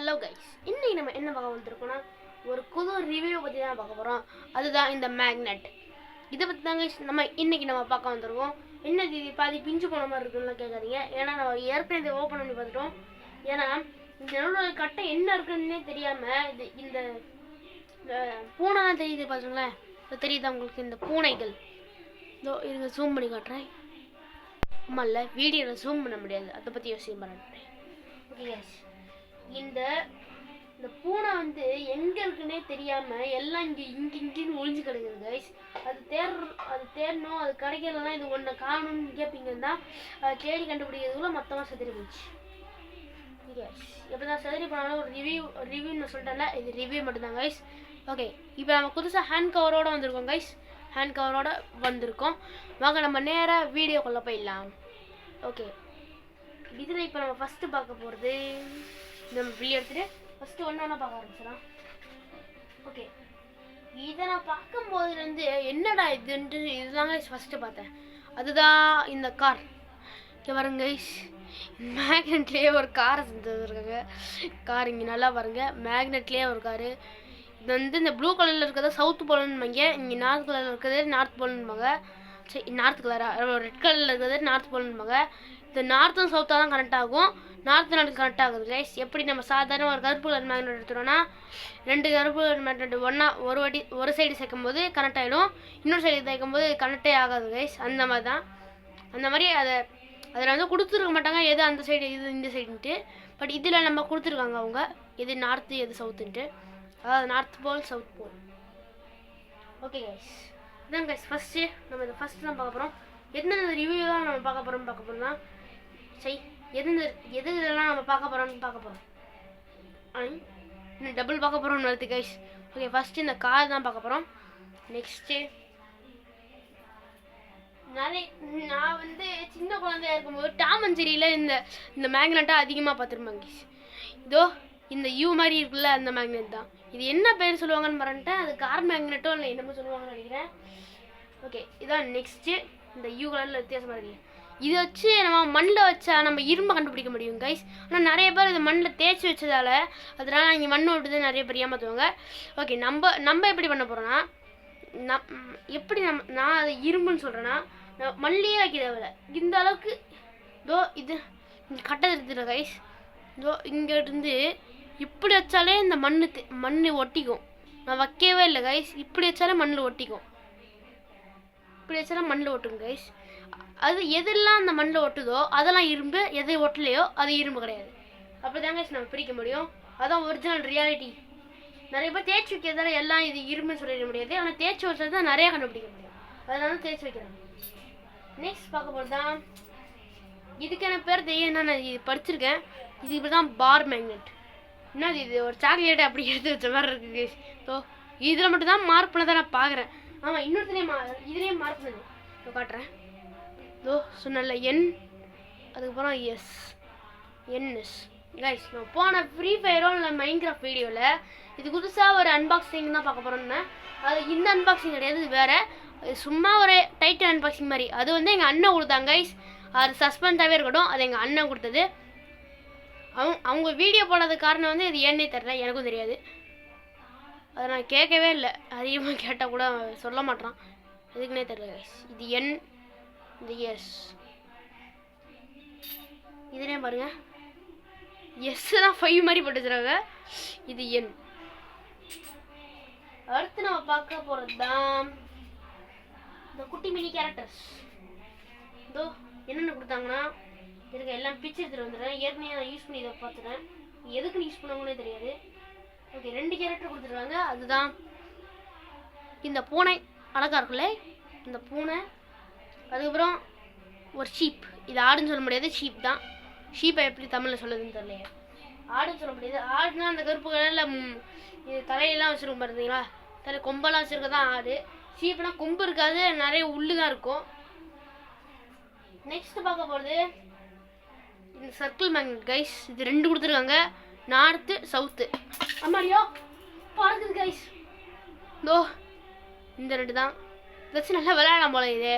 Hello guys, இன்னைக்கு நம்ம என்ன பார்க்க வந்துருக்கோம்னா ஒரு புது ரிவ்யூ பற்றி தான் பார்க்க போகிறோம். அதுதான் இந்த மேக்னெட். இதை பற்றி தான் கைஸ் நம்ம பார்க்க வந்துருக்கோம். என்ன இது பாதி பிஞ்சு போன மாதிரி இருக்குன்னு கேட்காதீங்க. ஏன்னா நம்ம ஏற்கனவே இதை ஓப்பன் பண்ணி பார்த்துட்டோம். ஏன்னா இந்த நடுவோட கட்டை என்ன இருக்குன்னே தெரியாமல் இந்த பூனை தான் தெரியுது. பார்த்துங்களேன், இப்போ தெரியுதா உங்களுக்கு இந்த பூனைகள்? இதோ இதுங்க ஜூம் பண்ணி காட்டுறேன். ஆமாம், இல்லை வீடியோவில் ஜூம் பண்ண முடியாது, அதை பற்றி யோசிக்க பண்ணுறேன். ஓகே கைஸ், இந்த பூனை வந்து எங்கே இருக்குன்னே தெரியாமல் எல்லாம் இங்கேன்னு ஒளிஞ்சு கிடக்குது கைஸ். அது தேடணும், அது கிடைக்கிறதுலாம் இது ஒன்றை காணும்னு கேட்பீங்கன்னு தான் அதை தேடி கண்டுபிடிக்கிறதுக்குள்ள மொத்தமாக செதறி போச்சு. கைஸ், எப்படி தான் செதறி போனாலும் ஒரு ரிவ்யூன்னு சொல்லிட்டேன்ல, இது ரிவ்யூ மட்டும்தான் கைஸ். ஓகே, இப்போ நம்ம புதுசாக ஹேண்ட் கவரோடு வந்திருக்கோம் கைஸ். ஹேண்ட் கவரோடு வந்திருக்கோம். வாங்க நம்ம நேராக வீடியோக்குள்ளே போயிடலாம். ஓகே, இதில் இப்போ நம்ம ஃபஸ்ட்டு பார்க்க போகிறது, நம்ம வீடியோ எடுத்துகிட்டு ஃபஸ்ட்டு ஒன்றா பார்க்க ஆரம்பிச்சிடலாம். ஓகே, இதை நான் பார்க்கும்போதுலேருந்து என்னடா இதுன்ட்டு இதுதாங்க ஃபஸ்ட்டு பார்த்தேன். அதுதான் இந்த கார். இங்கே பாருங்க கைஸ், மேக்னெட்லேயே ஒரு காரை செஞ்சுருக்காங்க. கார் இங்கே நல்லா பாருங்க, மேக்னெட்லேயே ஒரு காரு. இது வந்து இந்த ப்ளூ கலரில் இருக்கிறத சவுத் போலன்னுவாங்க, இங்கே நார்த் கலரில் இருக்கிறது நார்த் போலன்னுவாங்க. சரி, நார்த் கலரா, ரெட் கலரில் இருக்கிறது நார்த் போலன்னுவாங்க. இந்த நார்த்தும் சவுத்தாக தான் கனெக்ட் ஆகும். நார்த்து கனெக்ட் ஆகுது கைஸ். எப்படி நம்ம சாதாரண ஒரு கருப்பு கலர் மேக்னெட் எடுத்துட்டோம்னா, ரெண்டு கருப்பு கலர் மேக்னெட் ஒரு சைடு சேர்க்கும் போது கனெக்ட் ஆகிடும், இன்னொரு சைடு சேர்க்கும் போது கனெக்டே ஆகாது கைஸ். அந்த மாதிரி தான். அந்த மாதிரி அதில் வந்து கொடுத்துருக்க மாட்டாங்க எது அந்த சைடு இது இந்த சைடுன்ட்டு. பட் இதில் நம்ம கொடுத்துருக்காங்க அவங்க எது நார்த்து எது சவுத்துன்ட்டு. அதாவது north pole south pole. Okay guys, இதான் கைஸ் ஃபஸ்ட்டு நம்ம இதை ஃபஸ்ட்டு தான் பார்க்க போகிறோம். எந்தெந்த ரிவ்யூ தான் நம்ம பார்க்க போகிறோம்னா, சரி எது இதெல்லாம் நம்ம பார்க்க போகிறோம். இன்னும் டபுள் பார்க்க போகிறோம்னு வருது கைஸ். ஓகே, ஃபஸ்ட்டு இந்த கார் தான் பார்க்க போகிறோம். நெக்ஸ்ட்டு நான் வந்து சின்ன குழந்தையா இருக்கும்போது டாம் அண்ட் ஜெரியில் இந்த மேக்னெட்டாக அதிகமாக பார்த்துருப்பாங்க கைஸ். இதோ இந்த யூ மாதிரி இருக்குல்ல, அந்த மேக்னெட் தான். இது என்ன பேர் சொல்லுவாங்கன்னு மறந்துட்டேன். அது கார் மேக்னெட்டோ இல்லை என்னமோ சொல்லுவாங்கன்னு நினைக்கிறேன். ஓகே, இதான் நெக்ஸ்ட்டு இந்த யூ கலரில் வித்தியாசமாக இருக்கு. இதை வச்சு நம்ம மண்ணில் வச்சா நம்ம இரும்பை கண்டுபிடிக்க முடியும் கைஸ். ஆனால் நிறைய பேர் இது மண்ணில் தேய்ச்சி வச்சதால் அதனால் இங்கே மண் விட்டுது நிறைய பேர் ஏமாற்றுவாங்க. ஓகே, நம்ம எப்படி பண்ண போகிறோன்னா, நான் அதை இரும்புன்னு சொல்கிறேன்னா, மண்ணிலேயே வைக்க தேவையில்ல. இந்த அளவுக்கு இதோ இது கட்டை எடுத்துகிற கைஸ். இதோ இங்கேருந்து இப்படி வச்சாலே இந்த மண் ஒட்டிக்கும். நான் வைக்கவே இல்லை கைஸ், இப்படி வச்சாலே மண்ணில் ஒட்டிக்கும். இப்படி வச்சாலும் மண்ணில் ஒட்டுங்க கைஸ். அது எதெல்லாம் அந்த மண்ணில் ஒட்டுதோ அதெல்லாம் இரும்பு, எது ஒட்டலையோ அது இரும்பு கிடையாது. அப்படி தாங்க நம்ம பிரிக்க முடியும். அதான் ஒரிஜினல் ரியாலிட்டி. நிறைய பேர் தேய்ச்சி வைக்கிறதால எல்லாம் இது இரும்புன்னு சொல்லிட முடியாது. ஆனால் தேய்ச்சி வச்சது தான் நிறையா கண்டுபிடிக்க முடியும். அதனால தான் தேய்ச்சி வைக்கிறாங்க. நெக்ஸ்ட் பார்க்க போகிறது தான், இதுக்கு எனக்கு பேர் தெரியும், நான் இது படிச்சிருக்கேன். இது இப்படி தான் பார் மேக்னெட். என்னது இது, ஒரு சாக்லேட்டை அப்படி எடுத்து வச்ச மாதிரி இருக்குது. ஸோ இதில் மட்டும் தான் மார்க் பண்ண தான் நான் பார்க்குறேன். ஆமாம், இதுலேயும் மார்க் பண்ணுது. ஸோ காட்டுறேன். இதோ சொன்னல என், அதுக்கப்புறம் என்எஸ் கைஸ். நான் போன ஃப்ரீ ஃபயரோ இல்லை மைன்கிராஃப்ட் வீடியோவில் இது புதுசாக ஒரு அன்பாக்சிங் தான் பார்க்க போகிறோம்னு. அது இந்த அன்பாக்சிங் கிடையாது, இது வேறு. சும்மா ஒரு டைட்டன் அன்பாக்சிங் மாதிரி. அது வந்து எங்கள் அண்ணன் கொடுத்தாங்க கைஸ். அது சஸ்பென்ஸாகவே இருக்கட்டும், அது எங்கள் அண்ணன் கொடுத்தது. அவங்க வீடியோ போடாத காரணம் வந்து இது ஏன்னே தெரியல, எனக்கும் தெரியாது. அதை நான் கேட்கவே இல்லை. அதிகமாக கேட்டால் கூட சொல்ல மாட்டான், எதுக்குன்னே தெரியல கைஸ். இது என், இந்த எஸ். இதுலேயும் பாருங்க, எஸ் தான் 5 மாதிரி போட்டு வச்சுருக்காங்க. இது என். அடுத்து நம்ம பார்க்க போகிறது தான் இந்த குட்டி மினி கேரக்டர்ஸ். இதோ என்னென்ன கொடுத்தாங்கன்னா, இருக்க எல்லாம் பிச்சு எடுத்துகிட்டு வந்துடுறேன். ஏற்கனவே நான் யூஸ் பண்ணி இதை பார்த்துட்டேன், எதுக்குன்னு யூஸ் பண்ணுவாங்கன்னே தெரியாது. ஓகே, 2 கேரக்டர் கொடுத்துருக்காங்க. அதுதான் இந்த பூனை, அழகாக இருக்குல்ல இந்த பூனை. அதுக்கப்புறம் ஒரு ஷீப். இது ஆடுன்னு சொல்ல முடியாது, ஷீப் தான். ஷீப்பை எப்படி தமிழில் சொல்லுதுன்னு தெரியலையே. ஆடுன்னு சொல்ல முடியாது. ஆடுனா அந்த கருப்பு கலரில் இது தலையெல்லாம் வச்சுருக்கும் பார்த்தீங்களா, தலை கொம்பெல்லாம் வச்சுருக்க தான் ஆடு. ஷீப்னா கொம்பு இருக்காது, நிறைய உள்ளு தான் இருக்கும். நெக்ஸ்ட் பார்க்க போகிறது இந்த சர்க்கிள் மேக்னெட் கைஸ். இது 2 கொடுத்துருக்காங்க, நார்த்து சவுத்து. அம்மாடியோ பார்க்குது கைஸ். இதோ இந்த 2 தான். வச்சு நல்லா விளையாடலாம் போல. இது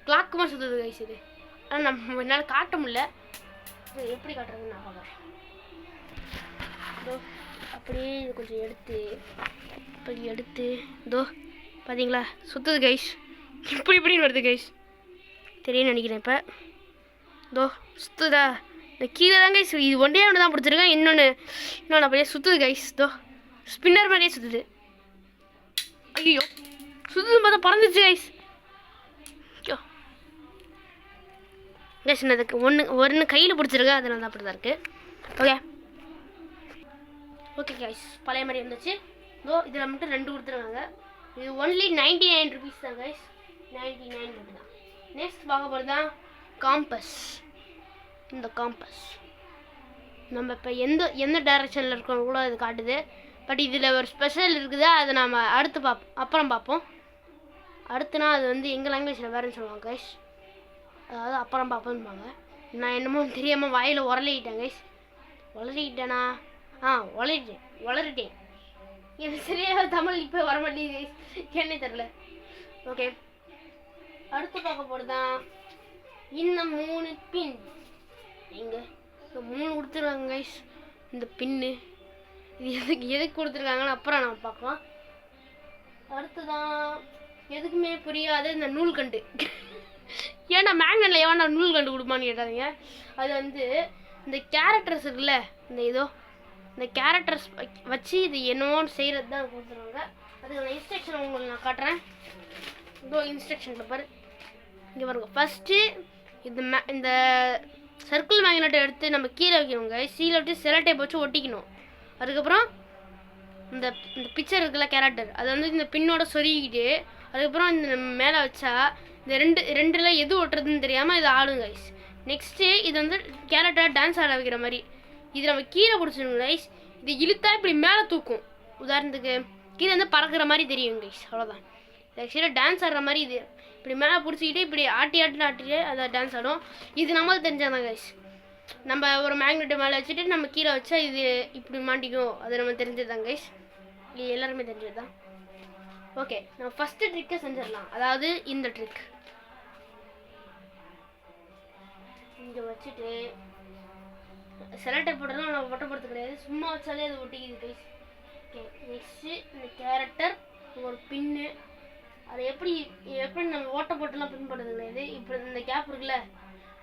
கிளாக் மாதிரி சுற்றுது கைஸ் இது. ஆனால் நம்ம என்னால் காட்ட முடியல. எப்படி காட்டுறதுன்னு நான் பார்க்குறேன். இதோ அப்படியே இது கொஞ்சம் எடுத்து இப்படி எடுத்து இதோ பார்த்தீங்களா சுற்றுது கைஸ். இப்படின்னு வருது கைஸ், தெரியும்னு நினைக்கிறேன். இப்போ இதோ சுற்றுதா, இந்த கீழே தான் கைஸ். இது ஒன்றே ஒன்று தான் பிடிச்சிருக்கேன், இன்னொன்று அப்படியே சுற்றுது கைஸ். இதோ ஸ்பின்னர் மாதிரியே சுற்றுது. ஐயோ சுற்றுது பார்த்தா பறந்துச்சு கைஸ். ஐயோ கைஸ் அதுக்கு ஒன்று கையில் பிடிச்சிருக்கேன், அதனால தான் அப்படி தான் இருக்குது. ஓகே கைஸ், பழைய மாதிரி வந்துச்சு. இதோ இதில் மட்டும் 2 கொடுத்துருக்காங்க. இது ஒன்லி 99 ருபீஸ் தான் கைஸ், 99 மட்டும் தான். நெக்ஸ்ட் பார்க்க போகிறது தான் காம்பஸ். இந்த காம்பஸ் நம்ம இப்போ எந்த டைரக்ஷனில் இருக்கணும் கூட அது காட்டுது. பட் இதில் ஒரு ஸ்பெஷல் இருக்குது, அதை நம்ம அப்புறம் பார்ப்போம். அடுத்துனா அது வந்து எங்கள் லாங்குவேஜில் வேறுன்னு சொல்லுவாங்க கைஸ், அதாவது அப்புறம் பார்ப்போம்பாங்க. நான் என்னமோ தெரியாமல் வாயில் உரளிக்கிட்டேன் கைஸ். உளறிக்கிட்டேனா? வளரிட்டேன். எனக்கு சரியாக தமிழ் இப்போ வர மாட்டேங்குது என்ன தெரில. ஓகே, அடுத்து பார்க்க போகிறது தான் இந்த 3 பின். இங்கே 3 கொடுத்துருக்காங்க கைஸ். இந்த பின்னு இது எதுக்கு கொடுத்துருக்காங்கன்னு அப்புறம் நம்ம பார்க்கலாம். அடுத்துதான் எதுக்குமே புரியாத இந்த நூல்கண்டு. ஏன்னா மேக்னெட்டில் எவனா நூல்கண்டு கொடுப்பான்னு கேட்டாதீங்க. அது வந்து இந்த கேரக்டர்ஸ் இருக்குல்ல, இந்த கேரக்டர்ஸ் வச்சு இது என்னவோ செய்கிறது தான் கொடுத்துருவாங்க. அதுக்கான இன்ஸ்ட்ரக்ஷன் உங்களுக்கு நான் காட்டுறேன். இதோ இன்ஸ்ட்ரக்ஷன் பேப்பர் இங்கே பாருங்க. ஃபஸ்ட்டு இந்த சர்க்கிள் மேக்னெட்டை எடுத்து நம்ம கீழே வைக்கணுங்க. கீழே வச்சு செலோ டேப் வச்சு ஒட்டிக்கணும். அதுக்கப்புறம் இந்த பிக்சர் இருக்குல்ல கேரக்டர், அதை வந்து இந்த பின்னோட சொருகிக்கிட்டு அதுக்கப்புறம் இந்த மேலே வச்சா இந்த ரெண்டில் எது ஒட்டுறதுன்னு தெரியாமல் இது ஆடும் கைஸ். நெக்ஸ்ட்டு இது வந்து கேரக்டராக டான்ஸ் ஆட வைக்கிற மாதிரி இது நம்ம கீழே பிடிச்சிருங்க கைஸ். இது இழுத்தா இப்படி மேலே தூக்கும். உதாரணத்துக்கு கீழே வந்து பறக்கிற மாதிரி தெரியும் கைஸ், அவ்வளோதான். இது ஆக்சுவலாக டான்ஸ் ஆடுற மாதிரி இது இப்படி மேலே பிடிச்சிக்கிட்டு இப்படி ஆட்டிட்டு அதை டான்ஸ் ஆடும். இது நம்மளுக்கு தெரிஞ்சாதான் கைஸ். நம்ம ஒரு மேக்னெட்டை மேலே வச்சுட்டு நம்ம கீழே வச்சா இது இப்படி மாட்டிக்கும், அது நம்ம தெரிஞ்சதுதான் கைஸ். இது எல்லாருமே தெரிஞ்சது தான். ஓகே, நம்ம ஃபஸ்ட்டு ட்ரிக்கை செஞ்சிடலாம். அதாவது இந்த ட்ரிக் இங்கே வச்சுட்டு செலக்டை போட்டோம்னா நம்ம ஒட்டப்படுத்த கிடையாது, சும்மா வச்சாலே அது ஒட்டிக்குது கைஸ். ஓகே, நெக்ஸ்ட்டு இந்த கேரக்டர் ஒரு பின்னு, அதை எப்படி நம்ம ஓட்ட போட்டுலாம் பின் பண்ணுறது கிடையாது. இப்படி இந்த கேப் இருக்குல்ல,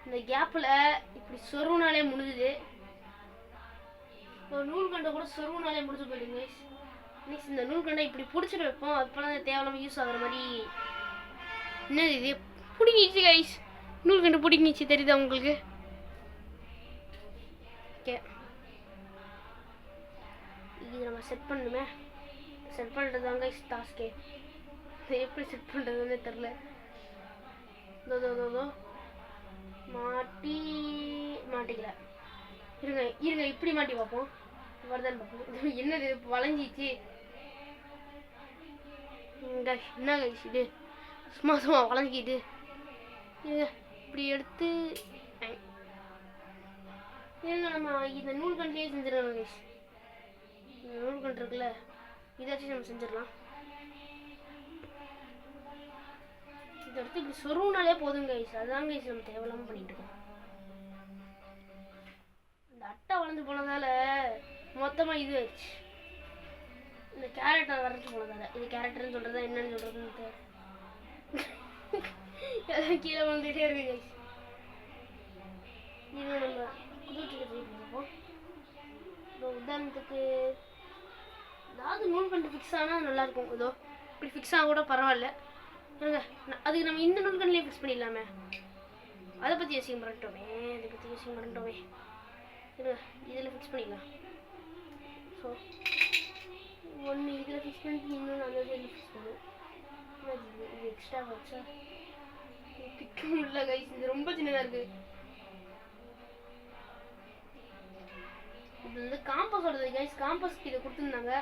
இந்த கேப்பில் இப்படி சொருவினாலே முடிஞ்சுது. ஒரு நூல்கண்டை கூட சொருவினாலே முடிஞ்சு போயிடுங்க கைஸ். நெக்ஸ்ட் இந்த நூல்கண்டை இப்படி பிடிச்சிட்டு வைப்போம், அப்போலாம் தேவையில்லாமல் யூஸ் ஆகிற மாதிரி. என்னது இது பிடிங்கிச்சு கைஸ், நூல்கண்டு பிடிங்கிச்சு, தெரியுதா உங்களுக்கு? ஓகே, இது நம்ம செட் பண்ணணுமே. செட் பண்ணுறது தாங்க டாஸ்கே. எப்படி செட் பண்ணுறதுன்னு தெரில. மாட்டிக்கல. இருங்க இப்படி மாட்டி பார்ப்போம், வருதான்னு பார்ப்போம். என்னது வளைஞ்சிச்சு என்ன கைஸ், இது சும்மா வளைஞ்சிக்கிட்டு இப்படி எடுத்து நம்ம இந்த நூல்கண்டிலே செஞ்சிடலாம் கைஸ். இந்த நூல்கண்டு இருக்குல்ல, இதாச்சும் நம்ம செஞ்சிடலாம். இதை எடுத்து இப்படி சொருவினாலே போதும் கைஸ். அதுதான் கைஸ் நம்ம தேவையில்லாமல் பண்ணிட்டு இருக்கோம். இந்த அட்டை வளர்ந்து போனதால மொத்தமாக இது ஆயிடுச்சு. இந்த கேரக்டர் வரைஞ்சி போனதால இது கேரக்டர்னு சொல்கிறதா என்னன்னு சொல்கிறதுன்னு கீழே வந்துட்டே இருக்கு கைஸ். இது நம்ம புது ட்ரிக்கை ட்ரை பண்ணிப்போம். இப்போ உதாரணத்துக்கு ஏதாவது நூல்கண்டு ஃபிக்ஸ் ஆனால் நல்லாயிருக்கும். ஏதோ இப்படி ஃபிக்ஸ் ஆக கூட பரவாயில்ல. அதுக்கு நம்ம இந்த நூல்கண்டுலேயே ஃபிக்ஸ் பண்ணிடலாமே. அதை பற்றி யோசிக்க மறந்துட்டோமே. இதில் ஃபிக்ஸ் பண்ணிடலாம். ஸோ ஒன்று இதில் ஃபிக்ஸ் பண்ணிட்டு இன்னொன்று அந்த இதில் ஃபிக்ஸ் பண்ணும். இது எக்ஸ்ட்ரா வச்சா பிக்க முடியல கைஸ், இது ரொம்ப சின்னதாக இருக்குது. இது வந்து காம்பஸ் வருது கைஸ். காம்பஸ்க்கு இதை கொடுத்துருந்தாங்க,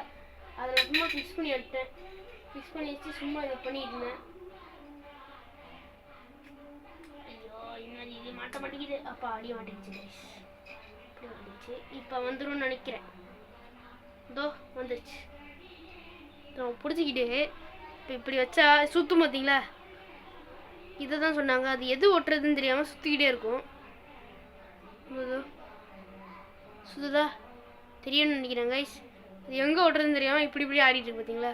அதை நான் சும்மா ஃபிக்ஸ் பண்ணி எடுத்தேன். ஃபிக்ஸ் பண்ணி வச்சு சும்மா இதை பண்ணிட்டு இருந்தேன். ஐயோ இன்னும் இது மாட்ட மாட்டேங்குது. அப்போ அடிய மாட்டேங்குச்சு கைஸ். இப்படி வந்துச்சு. இப்போ வந்துடும் நினைக்கிறேன். இதோ வந்துருச்சு. பிடிச்சிக்கிட்டு இப்போ இப்படி வச்சா சுற்றும் பார்த்தீங்களா? இதை தான் சொன்னாங்க. அது எது ஒட்டுறதுன்னு தெரியாமல் சுற்றிக்கிட்டே இருக்கும். சுற்றுதா தெரியும்னு நினைக்கிறேன் கைஸ். இது எங்கே ஓட்டுறதுன்னு தெரியாமல் இப்படி ஆடிட்டு இருக்கு பார்த்தீங்களா?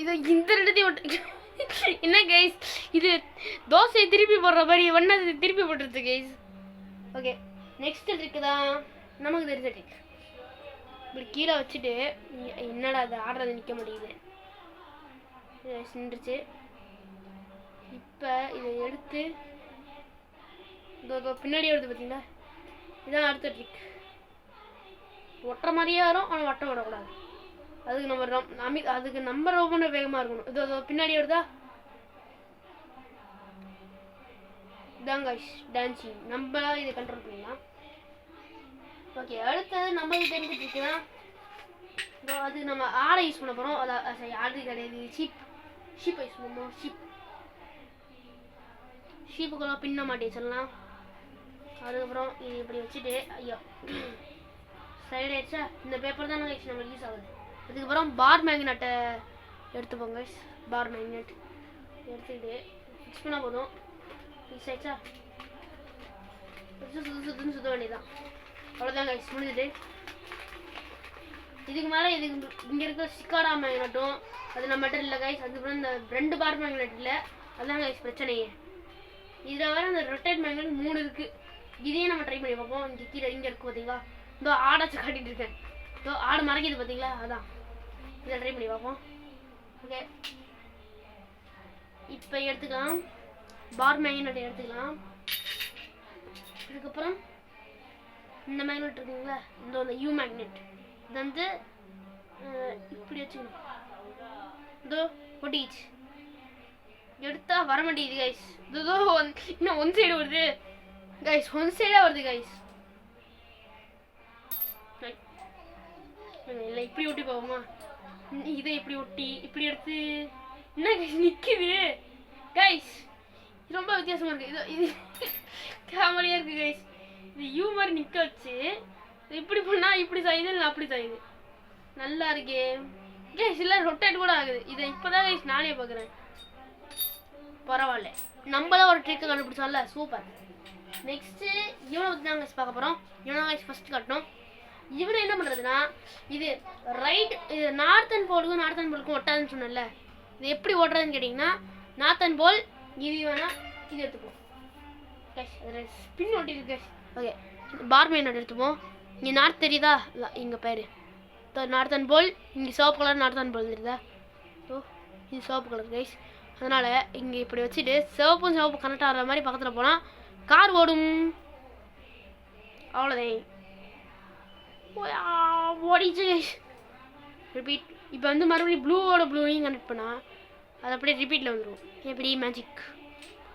இதோ இந்த ரெண்டுத்தையும் ஓட்டு. என்ன கைஸ், இது தோசையை திருப்பி போடுற மாதிரி ஒன்றாவது திருப்பி போட்டுருது கைஸ். ஓகே, நெக்ஸ்ட் ட்ரிக்கு தான் நமக்கு தெரிஞ்ச ட்ரிக். இப்படி கீழே வச்சுட்டு என்னடா அது ஆடுறது நிற்க மாட்டேங்குது, நின்றுச்சு. இப்போ இதை எடுத்து இதோ பின்னாடியே வருது பார்த்தீங்களா? இதான் அடுத்த ட்ரிக். ஒட்டுற மாதிரியே வரும், ஆனால் வட்டம் விடக்கூடாது. அதுக்கு நம்ம ரொம்ப வேகமாக இருக்கணும். இதோ பின்னாடி வருதா? இதான் கைஸ் டான்சிங். நம்மளா இதை கண்ட்ரோல் பண்ணலாம். ஓகே, அடுத்தது நம்மளுக்கு தெரிஞ்சுட்டுருக்குன்னா அது நம்ம ஆடை யூஸ் பண்ண போகிறோம். அதான் ஆடு கிடையாது, ஷீப்பை யூஸ் பண்ணுவோம். ஷீப்புக்குள்ள பின்ன மாட்டே சொல்லலாம். அதுக்கப்புறம் இது இப்படி வச்சுட்டு ஐயோ சைடு ஆயிடுச்சா? இந்த பேப்பர் தான் நம்ம யூஸ் ஆகுது. அதுக்கப்புறம் பார் மேக்னெட்டை எடுத்துப்போங்க. பார் மேக்னெட் எடுத்துக்கிட்டு ஃபிக்ஸ் பண்ணால் போதும். ஃபிக்ஸ் ஆயிடுச்சா? சுத்த வேண்டியதான். அவ்வளோதான் கைஸ், முடிஞ்சுட்டு. இதுக்கு மேலே இங்கே இருக்க சிக்காடா மேக்னெட்டும் அது நம்மகிட்ட இல்லை கைஸ். அதுக்கப்புறம் இந்த 2 பார் மேக்னெட் இல்லை, அதுதான் கைஸ் பிரச்சனையே. இதில் வர அந்த ரொட்டேட் மேக்னெட் 3 இருக்குது. இதையும் நம்ம ட்ரை பண்ணி பார்ப்போம். இங்கே கீழே இங்கே இருக்குது பார்த்தீங்களா? இதோ ஆடாச்சு காட்டிகிட்டு இருக்கேன். இதோ ஆடு மறைக்கிது பார்த்தீங்களா? அதான் இதை ட்ரை பண்ணி பார்ப்போம். ஓகே, இப்போ எடுத்துக்கலாம். பார் மேக்னெட் எடுத்துக்கலாம். இதுக்கப்புறம் இந்த மேக்னெட் இருக்குங்களா, இந்த யூ மேக்னெட், இது வந்து இப்படி வச்சுக்கணும். இதோ ஒட்டிச்சு. எடுத்தா வர மாட்டேங்குது கைஸ். இதோ இன்னும் ஒன் சைடு வருது கைஸ், ஒன் சைடாக வருது கைஸ். இல்லை இப்படி ஒட்டி போவோமா? இதை இப்படி ஒட்டி இப்படி எடுத்து என்ன கைஸ் நிற்குது கைஸ். ரொம்ப வித்தியாசமாக இருக்குது. இது காமெடியாக இருக்குது கைஸ். இது யூ மாதிரி நிற்க வச்சு இப்படி பண்ணால் இப்படி சாயுது, இல்லை அப்படி சாயுது. நல்லா இருக்கே கைஸ். இல்லை ரொட்டேட் கூட ஆகுது. இதை இப்போ தான் கைஸ் நானே பார்க்குறேன். பரவாயில்ல, நம்ம தான் ஒரு ட்ரிக்கை கண்டுபிடிச்சோம்ல, சூப்பர். நெக்ஸ்ட்டு இவனை பற்றி தான் கைஸ் பார்க்க போகிறோம். இவனை கைஸ் ஃபஸ்ட்டு காட்டணும். இவனை என்ன பண்ணுறதுன்னா, இது இது நார்த்தன் போலுக்கும் ஒட்டாதுன்னு சொன்னல. இது எப்படி ஓட்டுறதுன்னு கேட்டிங்கன்னா, நார்த்தன் போல் இது வேணால் இது எடுத்துப்போம் கைஸ். அதில் ஸ்பின் ஒட்டிருக்கு கைஸ். ஓகே, பார் மேக்னெட் எடுத்துப்போம். இங்கே நார்த் தெரியுதா? இல்லை இங்கே பேர் நார்த்தன் போல். இங்கே சிவப்பு கலர் நார்த்தன் போல் தெரியுதா? ஓ, இது சிவப்பு கலர் கைஸ். அதனால் இங்கே இப்படி வச்சுட்டு சிவப்பு கனெக்ட் ஆகிற மாதிரி பக்கத்தில் போனால் கார் ஓடும். அவ்வளோதான், ஓடிச்சு கைஸ். ரிப்பீட். இப்போ வந்து மறுபடியும் ப்ளூவையும் கனெக்ட் பண்ணால் அது அப்படியே ரிப்பீட்டில் வந்துடும். எப்படி மேஜிக்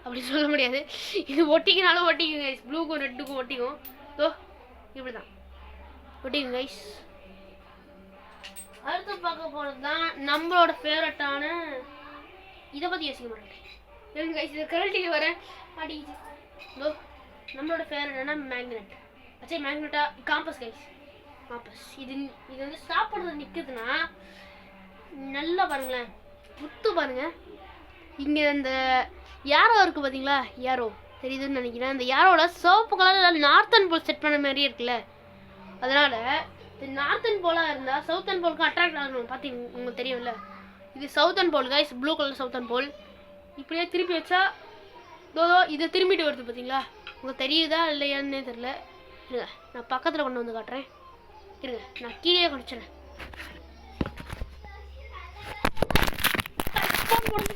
அப்படி சொல்ல முடியாது. இது ஒட்டிக்கினாலும் ஒட்டிக்கும் கைஸ். ப்ளூக்கும் ரெட்டுக்கும் ஒட்டிக்கும். ஸோ இப்படி தான் ஒட்டிக்கும் கைஸ். அடுத்து பார்க்க போகிறது தான் நம்மளோட ஃபேவரட்டான, இதை பற்றி யோசிக்க மாட்டேன் எனக்கு கைஸ். இதை கரல்ட்டிக்கு வரேன் மாட்டிக்கிச்சு. இதோ நம்மளோட ஃபேவரட்டான மேக்னெட். அச்சே மேக்னெட்டா காம்பஸ் கைஸ். காம்பஸ் இது வந்து சாப்பிட்றது நிற்குதுன்னா நல்லா பாருங்களேன், முத்து பாருங்க. இங்கே இந்த யாரோ இருக்குது பார்த்தீங்களா? யாரோ தெரியுதுன்னு நினைக்கிறேன். அந்த யாரோட சிவப்பு கலர் நார்த்தன் போல் செட் பண்ண மாதிரியே இருக்குல்ல. அதனால் இது நார்த்தன் போலாக இருந்தால் சவுத்தன் போலுக்கும் அட்ராக்ட் ஆகணும். பார்த்தீங்க, உங்களுக்கு தெரியும்ல. இது சவுத்தன் போல் கைஸ், ப்ளூ கலர் சவுத்தன் போல். இப்படியே திருப்பி வச்சா இதை திரும்பிட்டு வருது பார்த்தீங்களா? உங்களுக்கு தெரியுதா இல்லையான்னே தெரில. இருங்க, நான் பக்கத்தில் கொண்டு வந்து காட்டுறேன். இருங்க, நான் கீழே குடிச்சிடறேன்.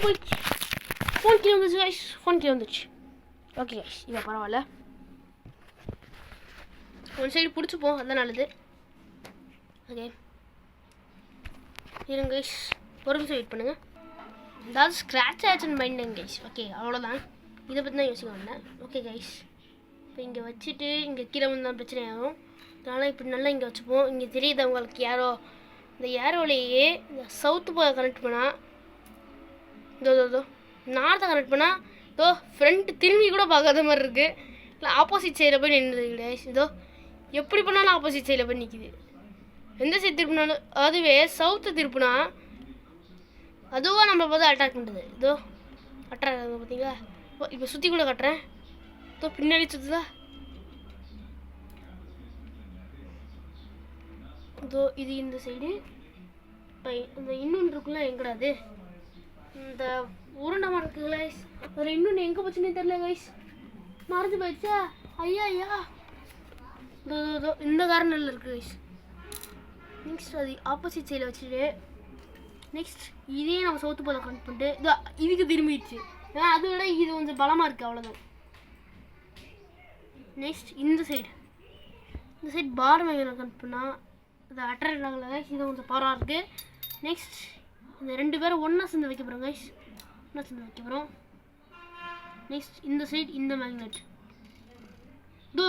போயிடுச்சு, ஃபோன் கீழே வந்துச்சு கைஸ். ஃபோன் கீழே வந்துச்சு. ஓகே கைஸ், இப்போ பரவாயில்ல. ஒன் சைடு பிடிச்சிப்போம், அதுதான் நல்லது. ஓகே இருங்க கைஸ், ஒரு நிமிஷம் வெயிட் பண்ணுங்கள். ஏதாவது ஸ்க்ராட்ச் ஆச்சுன்னு மைண்டுங்க கைஸ். ஓகே அவ்வளோதான், இதை பற்றி தான் யோசிக்க வந்தேன். ஓகே கைஸ், இப்போ இங்கே வச்சுட்டு இங்கே கீழே வந்து தான் பிரச்சனை ஆகும். அதனால் இப்படி நல்லா இங்கே வச்சுப்போம். இங்கே தெரியுது உங்களுக்கு யாரோ. இந்த ஏரோலையே இந்த சவுத்து போய் கனெக்ட் பண்ணால் இதோ நார்த்தை கனெக்ட் பண்ணால் ஃப்ரண்ட் திரும்பி கூட பார்க்காத மாதிரி இருக்குது. இல்லை ஆப்போசிட் சைடில் போய் நின்றுது கைஸ். எப்படி பண்ணாலும் ஆப்போசிட் சைடில் போய் நிற்கிது. எந்த சைடு திருப்பினாலும், அதுவே சவுத்து திருப்பினா அதுவாக நம்மளை பார்த்து அட்ராக்ட் பண்ணுறது. அட்ராக்ட் ஆகுது பார்த்தீங்களா? இப்போ சுற்றி கூட காட்டுறேன். பின்னாடி சுற்றுதா? இதோ இது இந்த சைடு. இப்போ இந்த இன்னொன்று இருக்குல்ல, எங்கடா அது? இந்த உருண்டை மாதிரி இருக்குது கைஸ். அதில் இன்னொன்று எங்கே போச்சுன்னே தெரியல கைஸ், மறந்து போயிடுச்சா? ஐயா ஐயா, இதோ இதோ இந்த கார்னரில் இருக்குது கைஸ். நெக்ஸ்ட் அது ஆப்போசிட் சைடில் வச்சுட்டு நெக்ஸ்ட் இதே நம்ம சவுத்து போல கனெக்ட் பண்ணிட்டு இதோ இதுக்கு திரும்பிடுச்சு. ஏன்னா அதை விட இது கொஞ்சம் பலமாக இருக்குது, அவ்வளோதான். நெக்ஸ்ட் இந்த சைடு பார் மேலே கனெக்ட் பண்ணால் இது அட்ராக்ட் ஆகல கைஸ், இது கொஞ்சம் பவராக இருக்குது. நெக்ஸ்ட் இந்த 2 பேரும் ஒன்றா சேர்ந்து வைக்க போகிறோம் கைஸ், ஒன்றா சேர்ந்து வைக்க போகிறோம். நெக்ஸ்ட் இந்த சைடு இந்த மேக்னெட் இதோ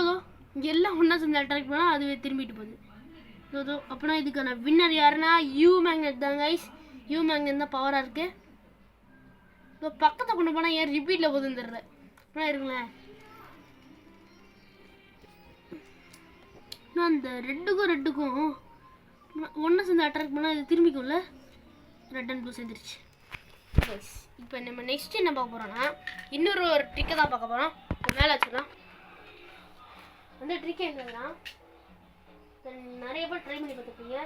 இங்கே எல்லாம் ஒன்றா சேர்ந்து அட்ராக்ட் பண்ணால் அதுவே திரும்பிட்டு போகுது. இதோ அப்படின்னா இதுக்கான வின்னர் யாருன்னா யூ மேக்னெட் தான் கைஸ். யூ மேக்னெட் தான் பவராக இருக்குது. இதோ பக்கத்தை கொண்டு போனால் ஏன் ரிப்பீட்டில் போகுதுன்னு தெரியல. அப்படின்னா இருக்குங்களேன், அந்த ரெட்டுக்கும் ஒன்றா சேர்ந்து அட்ராக்ட் பண்ணால் இது திரும்பிக்கும்ல. ரெட் அண்ட் ப்ளூ சேர்ந்துருச்சு. இப்போ நம்ம நெக்ஸ்ட் என்ன பார்க்க போகிறோன்னா இன்னொரு ட்ரிக்கை தான் பார்க்க போகிறோம். மேலே வச்சுக்கலாம். அந்த ட்ரிக் என்னன்னா நிறைய பேர் ட்ரை பண்ணி பார்த்துருப்பீங்க.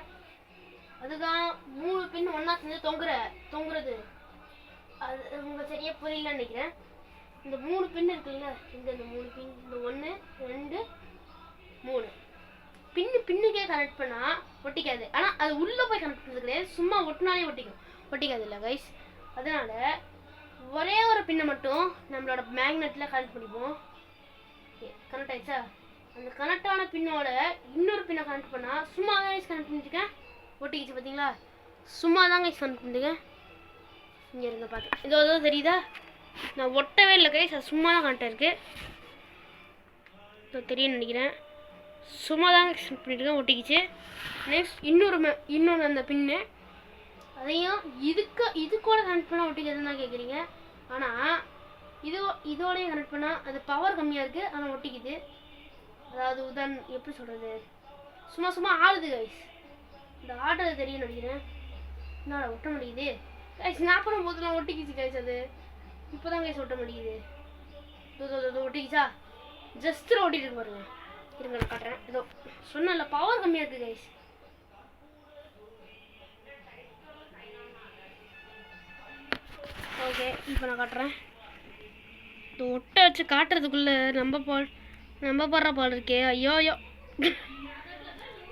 அதுதான் 3 பின் ஒன்றா சேர்ந்து தொங்குறது. அது உங்களுக்கு சரியாக புரியலன்னு நினைக்கிறேன். இந்த 3 பின் இருக்குல்ல, இந்த 3 பின், இந்த 1 2 3 பின்னுக்கே கனெக்ட் பண்ணால் ஒட்டிக்காது. ஆனால் அது உள்ளே போய் கனெக்ட் பண்ணுறது கிடையாது, சும்மா ஒட்டினாலே ஒட்டிக்காது இல்லை கைஸ். அதனால் ஒரே ஒரு பின்னை மட்டும் நம்மளோட மேக்னெட்டில் கனெக்ட் பண்ணிப்போம். கனெக்ட் ஆயிடுச்சா? அந்த கனெக்டான பின்னோட இன்னொரு பின்னை கனெக்ட் பண்ணால் சும்மா தான் கைஸ் கனெக்ட் பண்ணிட்டுருக்கேன், ஒட்டிக்கிச்சு பார்த்தீங்களா? சும்மா தான் கைஸ் கனெக்ட் பண்ணிட்டுருக்கேன். இங்கே இருங்க பார்த்து இதோ தெரியுதா? நான் ஒட்டவே இல்லை கைஸ், அது சும்மா தான் கனெக்ட் ஆயிருக்கு. இப்போ தெரியும்னு நினைக்கிறேன். சும்மா தாங்க பண்ணிட்டுருக்கேன், ஒட்டிக்கிச்சு. நெக்ஸ்ட் இன்னொன்று அந்த பின்னு, அதையும் இது கூட கனெக்ட் பண்ணால் ஒட்டிக்கிறதுன்னு தான் கேட்குறீங்க. ஆனால் இதோடய கனெக்ட் பண்ணால் அது பவர் கம்மியாக இருக்குது, ஆனால் ஒட்டிக்குது. அதாவது எப்படி சொல்கிறது, சும்மா ஆடுது கைஸ். இந்த ஆடுறது தெரியும்னு நினைக்கிறேன். என்னோட ஒட்ட முடியுது கைஸ், நான் பண்ணும் போதெல்லாம் ஒட்டிக்கிச்சு கைஸ். அது இப்போ தான் கைஸ் ஒட்ட முடியுது. ஒட்டிக்கிச்சா? ஜஸ்ட் ஓட்டிட்டு பாருங்க. இருங்க நான் காட்டுறேன். இதோ சொன்னல பவர் கம்மியாக இருக்குது கைஸ். ஓகே, இப்போ நான் காட்டுறேன். இந்த ஒட்டை வச்சு காட்டுறதுக்குள்ளே நம்ம போடுற பால் இருக்கே. ஐயோ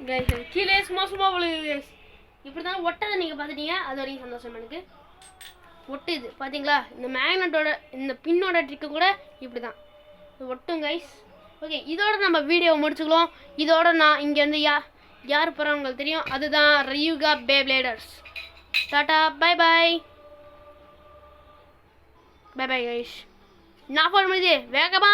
கைஸ், கீழே சும்மா விழுது கைஸ். இப்படி தான் ஒட்டதை நீங்கள் பார்த்துட்டீங்க, அது வரைக்கும் சந்தோஷம் எனக்கு. ஒட்டுது பார்த்தீங்களா? இந்த மேக்னெட்டோட இந்த பின்னோட ட்ரிக்கு கூட இப்படி தான் ஒட்டும் கைஸ். ஓகே, இதோட நம்ம வீடியோவை முடிச்சுக்கலாம். இதோட நான் இங்கேருந்து யார் போகிறோம் உங்களுக்கு தெரியும், அதுதான் Ryuga Beybladers. Tata, bye bye guys. நான் போட முடியுது வேகமா.